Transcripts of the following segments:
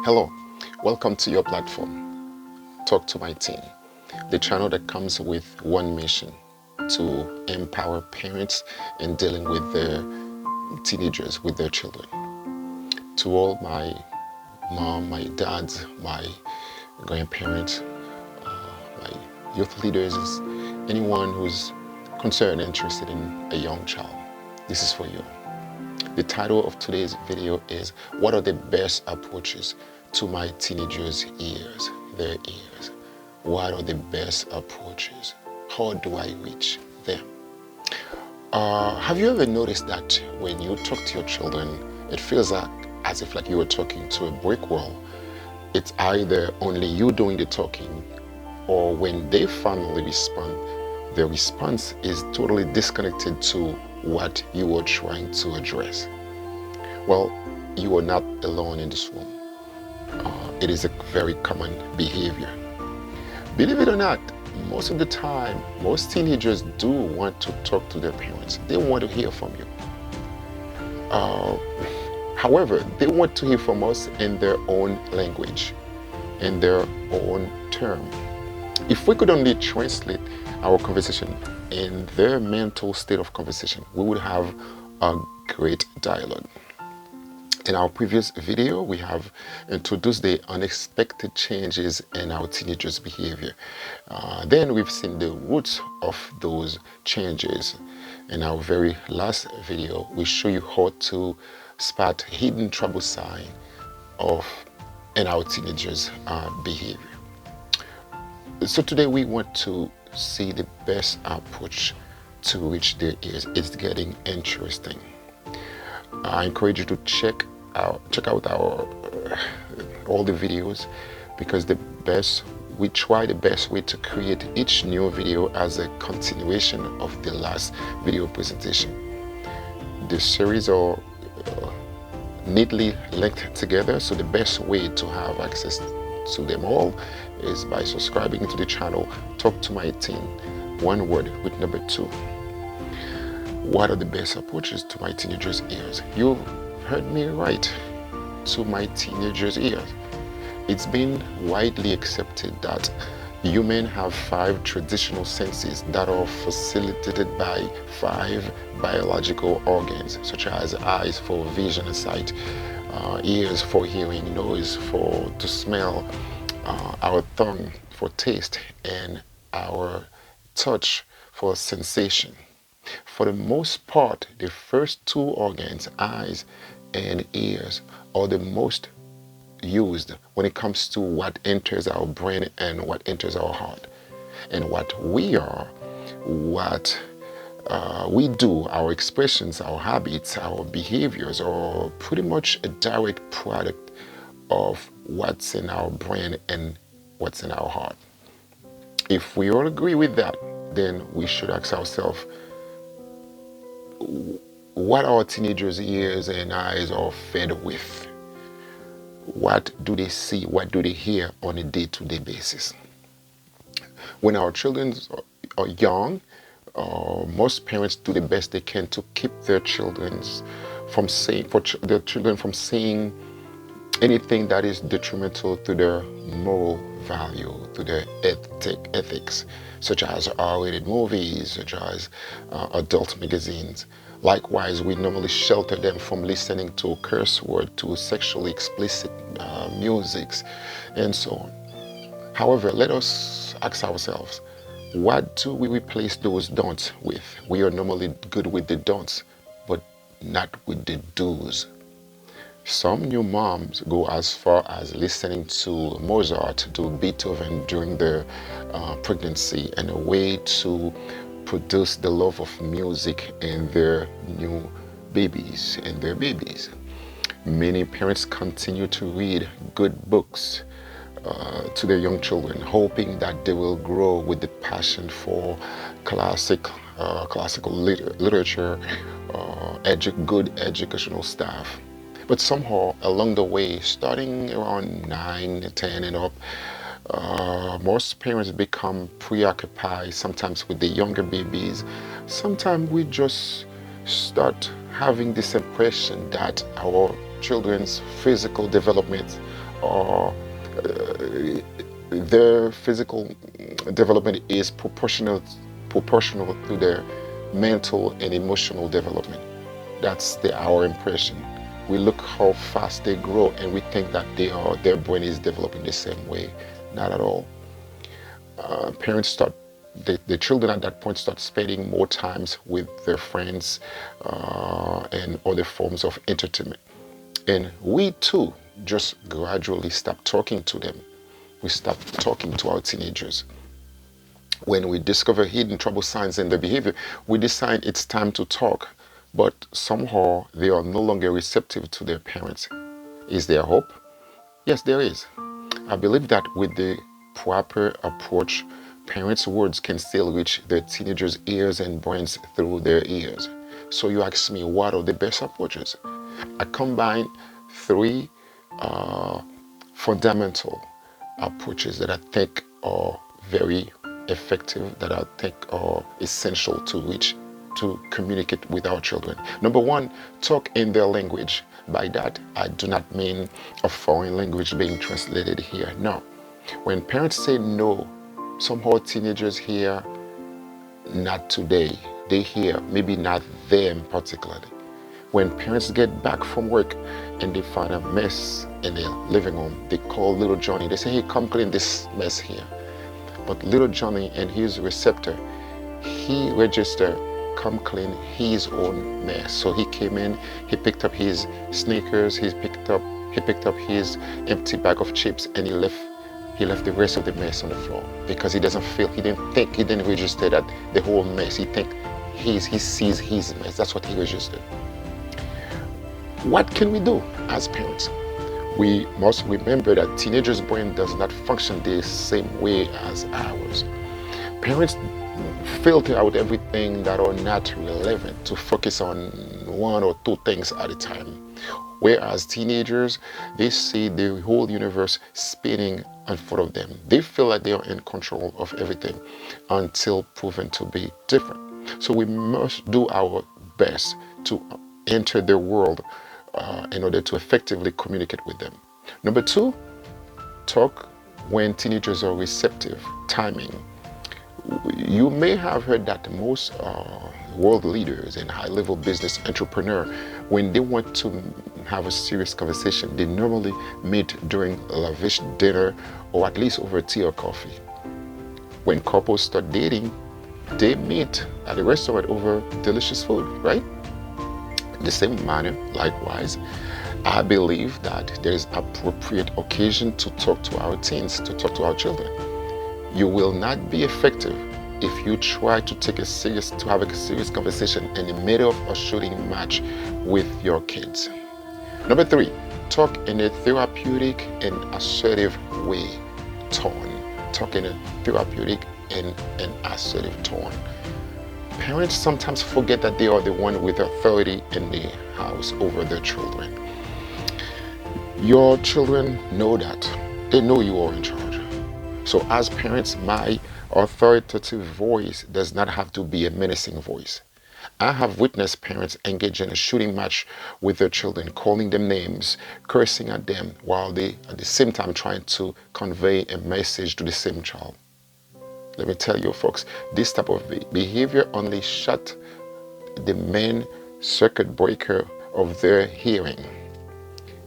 Hello, welcome to your platform, Talk to My Teen, the channel that comes with one mission to empower parents in dealing with their teenagers, with their children. To all my mom, my dads, my grandparents, my youth leaders, anyone who's concerned, interested in a young child, this is for you. The title of today's video is, what are the best approaches to my teenagers' ears, their ears? What are the best approaches? How do I reach them? Have you ever noticed that when you talk to your children, it feels as if you were talking to a brick wall? It's either only you doing the talking, or when they finally respond, the response is totally disconnected to what you are trying to address. Well, you are not alone in this room. It is a very common behavior. Believe it or not, most of the time, most teenagers do want to talk to their parents. They want to hear from you. However, they want to hear from us in their own language, in their own term. If we could only translate our conversation in their mental state of conversation, we would have a great dialogue. In our previous video, we have introduced the unexpected changes in our teenagers' behavior. Then we've seen the roots of those changes. In our very last video, we show you how to spot hidden trouble sign in our teenagers' behavior. So today we want to see the best approach to reach their ears. It's getting interesting. I encourage you to check out all the videos, because we try the best way to create each new video as a continuation of the last video presentation. The series are neatly linked together, so the best way to have access to them all is by subscribing to the channel Talk to My Teen, one word with number 2. What are the best approaches to my teenagers' ears? You've heard me right, to my teenagers' ears. It's been widely accepted that humans have 5 traditional senses that are facilitated by 5 biological organs, such as eyes for vision and sight, ears for hearing, nose to smell, our tongue for taste, and our touch for sensation. For the most part, the first 2 organs, eyes and ears, are the most used when it comes to what enters our brain and what enters our heart. And what we do, our expressions, our habits, our behaviors are pretty much a direct product of what's in our brain and what's in our heart. If we all agree with that, then we should ask ourselves, what our teenagers' ears and eyes are fed with? What do they see? What do they hear on a day-to-day basis? When our children are young, most parents do the best they can to keep their children from saying anything that is detrimental to their moral value, to their ethics, such as R-rated movies, such as adult magazines. Likewise, we normally shelter them from listening to curse words, to sexually explicit musics, and so on. However, let us ask ourselves, what do we replace those don'ts with? We are normally good with the don'ts, but not with the do's. Some new moms go as far as listening to Mozart, to Beethoven during their pregnancy, and a way to produce the love of music in their new babies and their babies. Many parents continue to read good books to their young children, hoping that they will grow with the passion for classical literature, good educational stuff. But somehow along the way, starting around 9, 10 and up, most parents become preoccupied sometimes with the younger babies. Sometimes we just start having this impression that our children's physical development or their physical development is proportional to their mental and emotional development. That's our impression. We look how fast they grow and we think that their brain is developing the same way. Not at all. Parents start the children at that point start spending more times with their friends and other forms of entertainment. And we too just gradually stop talking to them. We stop talking to our teenagers. When we discover hidden trouble signs in their behavior, we decide it's time to talk. But somehow they are no longer receptive to their parents. Is there hope? Yes, there is. I believe that with the proper approach, parents' words can still reach their teenagers' ears and brains through their ears. So you ask me, what are the best approaches? I combine three uh, fundamental approaches that I think are very effective, that I think are essential to communicate with our children. Number one, talk in their language. By that, I do not mean a foreign language being translated here. No. When parents say no, somehow teenagers hear not today. They hear maybe not them particularly. When parents get back from work and they find a mess in their living room, they call little Johnny. They say, hey, come clean this mess here. But little Johnny and his receptor, he registered come clean his own mess. So he came in, he picked up his sneakers, he picked up his empty bag of chips, and he left the rest of the mess on the floor because he didn't register that the whole mess. He sees his mess. That's what he registered. What can we do as parents? We must remember that teenagers' brain does not function the same way as ours. Parents filter out everything that are not relevant to focus on one or two things at a time. Whereas teenagers, they see the whole universe spinning in front of them. They feel like they are in control of everything until proven to be different. So we must do our best to enter their world in order to effectively communicate with them. Number two, talk when teenagers are receptive. Timing. You may have heard that most world leaders and high-level business entrepreneurs, when they want to have a serious conversation, they normally meet during a lavish dinner or at least over tea or coffee. When couples start dating, they meet at a restaurant over delicious food, right? In the same manner, likewise, I believe that there is appropriate occasion to talk to our teens, to talk to our children. You will not be effective if you try to have a serious conversation in the middle of a shooting match with your kids. Number three, talk in a therapeutic and assertive way. Talk in a therapeutic and an assertive tone. Parents sometimes forget that they are the one with authority in the house over their children. Your children know that. They know you are in charge. So as parents, my authoritative voice does not have to be a menacing voice. I have witnessed parents engage in a shooting match with their children, calling them names, cursing at them, while they at the same time trying to convey a message to the same child. Let me tell you folks, this type of behavior only shut the main circuit breaker of their hearing.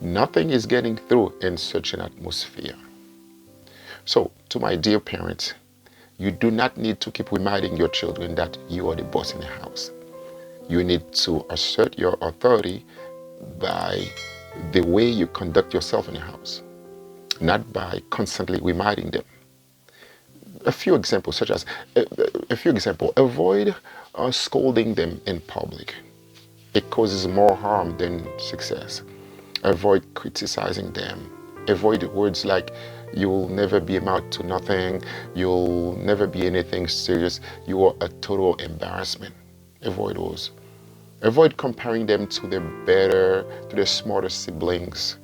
Nothing is getting through in such an atmosphere. So, to my dear parents, you do not need to keep reminding your children that you are the boss in the house. You need to assert your authority by the way you conduct yourself in the house, not by constantly reminding them. A few examples, avoid scolding them in public. It causes more harm than success. Avoid criticizing them. Avoid words like, you'll never be amount to nothing, you'll never be anything serious, you are a total embarrassment. Avoid those. Avoid comparing them to their smarter siblings.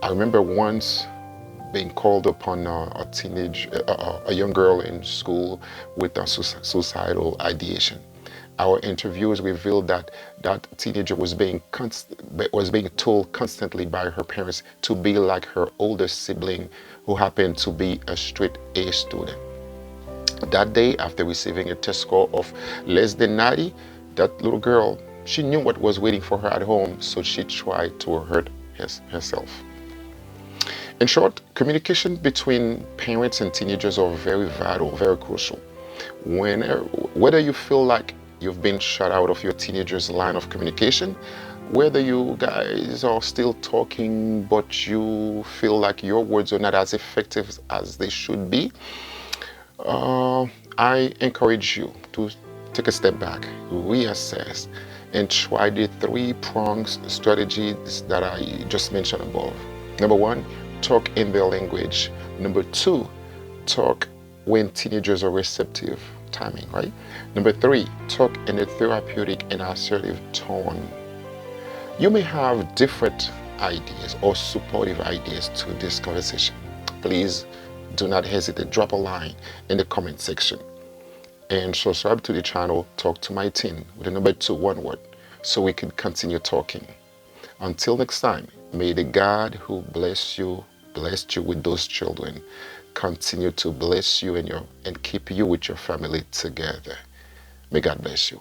I remember once being called upon a young girl in school with a suicidal ideation. Our interviews revealed that that teenager was being told constantly by her parents to be like her older sibling, who happened to be a straight A student. That day, after receiving a test score of less than 90, that little girl, she knew what was waiting for her at home, so she tried to hurt herself. In short, communication between parents and teenagers are very vital, very crucial. Whether you feel like you've been shut out of your teenager's line of communication, whether you guys are still talking but you feel like your words are not as effective as they should be, uh, I encourage you to take a step back, reassess, and try the three-pronged strategies that I just mentioned above. Number one, talk in their language. Number two, talk when teenagers are receptive, timing, right? Number three, talk in a therapeutic and assertive tone. You may have different ideas or supportive ideas to this conversation. Please do not hesitate. Drop a line in the comment section. And subscribe to the channel, Talk to My Teen, with the number 2, one word, so we can continue talking. Until next time, may the God who blessed you with those children continue to bless you and keep you with your family together. May God bless you.